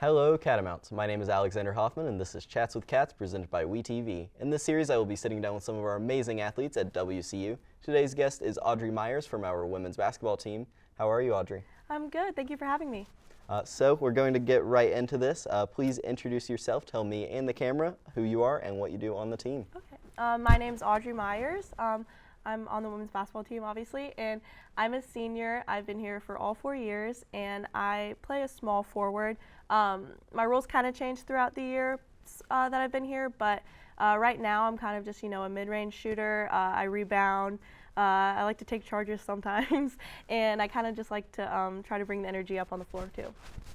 Hello, Catamounts. My name is Alexander Hoffman, and this is Chats with Cats presented by WeTV. In this series, I will be sitting down with some of our amazing athletes at WCU. Today's guest is Audrey Meyers from our women's basketball team. How are you, Audrey? I'm good. Thank you for having me. So we're going to get right into this. Please introduce yourself. Tell me and the camera who you are and what you do on the team. Okay. My name's Audrey Meyers. I'm on the women's basketball team, obviously, and I'm a senior. I've been here for all 4 years, and I play a small forward. My roles kind of changed throughout the year that I've been here, but right now I'm kind of just, a mid-range shooter. I rebound. I like to take charges sometimes, and I kind of just like to try to bring the energy up on the floor, too.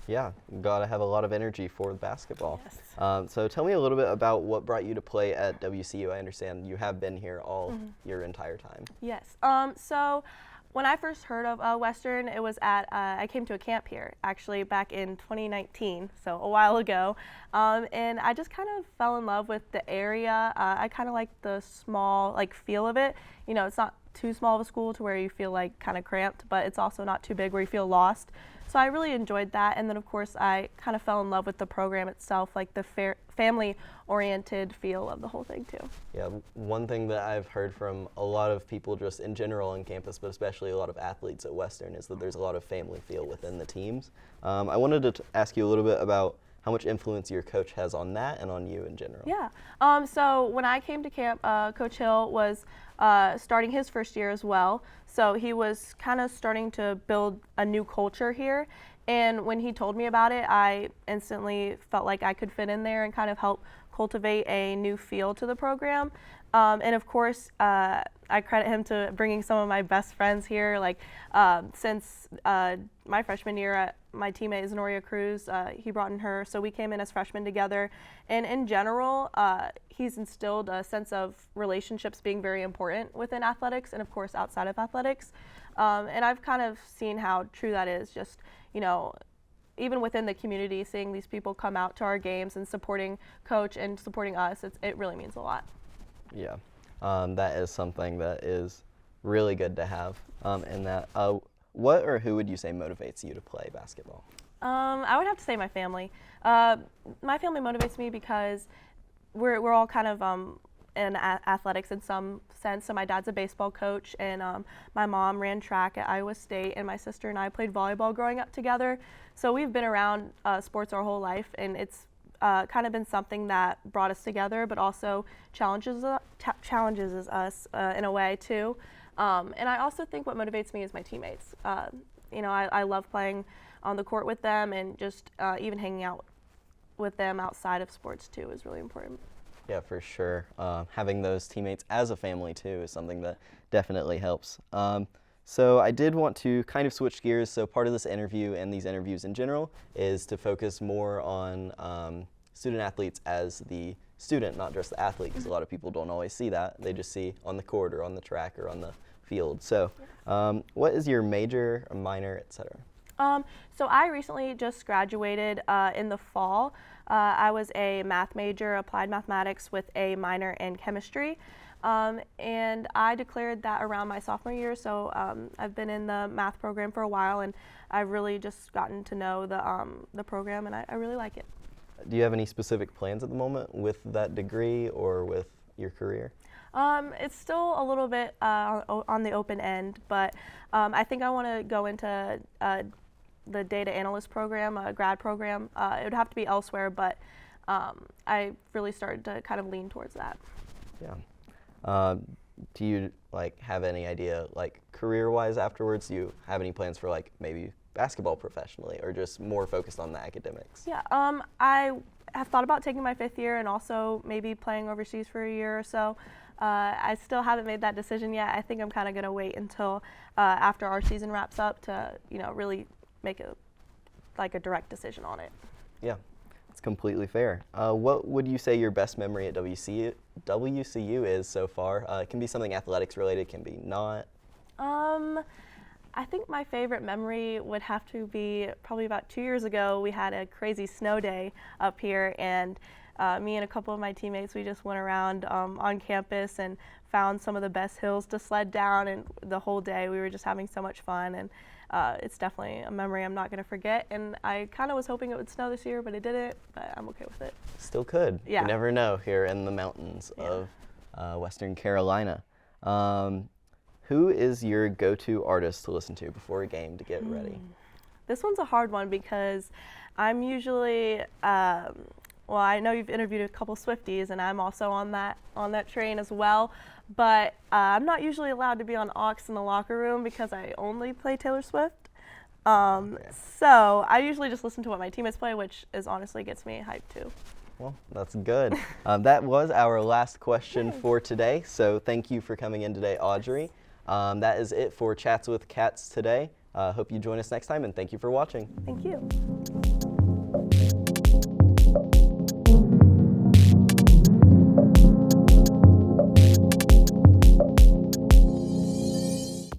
Yeah, gotta have a lot of energy for basketball. Yes. So tell me a little bit about what brought you to play at WCU. I understand you have been here all your entire time. Yes. So when I first heard of Western, it was at, I came to a camp here, actually, back in 2019, so a while ago. And I just kind of fell in love with the area. I kind of like the small, feel of it. It's not too small of a school to where you feel kind of cramped, but it's also not too big where you feel lost. So I really enjoyed that, and then of course I kind of fell in love with the program itself, like the family-oriented feel of the whole thing too. Yeah, one thing that I've heard from a lot of people just in general on campus, but especially a lot of athletes at Western, is that there's a lot of family feel within the teams. I wanted to ask you a little bit about how much influence your coach has on that and on you in general. Yeah, so when I came to camp, Coach Hill was starting his first year as well. So he was kind of starting to build a new culture here. And when he told me about it, I instantly felt like I could fit in there and kind of help cultivate a new feel to the program. And of course, I credit him to bringing some of my best friends here. Since my freshman year, my teammate is Noria Cruz. He brought in her, so we came in as freshmen together. And in general, he's instilled a sense of relationships being very important within athletics and, of course, outside of athletics. And I've kind of seen how true that is, just, even within the community, seeing these people come out to our games and supporting Coach and supporting us, it really means a lot. Yeah, that is something that is really good to have. What or who would you say motivates you to play basketball? I would have to say my family. My family motivates me because we're all kind of in athletics in some sense. So my dad's a baseball coach, and my mom ran track at Iowa State, and my sister and I played volleyball growing up together. So we've been around sports our whole life, and it's kind of been something that brought us together, but also challenges us in a way too. And I also think what motivates me is my teammates. I love playing on the court with them, and just even hanging out with them outside of sports too is really important. Yeah, for sure. Having those teammates as a family too is something that definitely helps. So I did want to kind of switch gears. So part of this interview and these interviews in general is to focus more on student athletes as the student, not just the athlete, because a lot of people don't always see that. They just see on the court or on the track or on the field. So what is your major, or minor, etc.? So I recently just graduated in the fall. I was a math major, applied mathematics, with a minor in chemistry. And I declared that around my sophomore year, so I've been in the math program for a while, and I've really just gotten to know the program, and I really like it. Do you have any specific plans at the moment with that degree or with your career? It's still a little bit on the open end, but I think I want to go into the data analyst program, a grad program. It would have to be elsewhere, but I really started to kind of lean towards that. Yeah. Do you have any idea career-wise afterwards? Do you have any plans for maybe basketball professionally, or just more focused on the academics? Yeah, I have thought about taking my 5th year and also maybe playing overseas for a year or so. I still haven't made that decision yet. I think I'm kind of going to wait until after our season wraps up to, really make a direct decision on it. Yeah, it's completely fair. What would you say your best memory at WCU is so far? It can be something athletics related, can be not. I think my favorite memory would have to be probably about 2 years ago. We had a crazy snow day up here, and me and a couple of my teammates, we just went around on campus and found some of the best hills to sled down, and the whole day we were just having so much fun. And it's definitely a memory I'm not going to forget. And I kind of was hoping it would snow this year, but it didn't. But I'm okay with it. Still could. Yeah. You never know here in the mountains of Western Carolina. Who is your go-to artist to listen to before a game to get ready? This one's a hard one because I'm usually, well, I know you've interviewed a couple Swifties, and I'm also on that train as well. But I'm not usually allowed to be on aux in the locker room because I only play Taylor Swift. So I usually just listen to what my teammates play, which is honestly gets me hyped too. Well, that's good. That was our last question for today. So thank you for coming in today, Audrey. That is it for Chats with Cats today. Hope you join us next time, and thank you for watching. Thank you.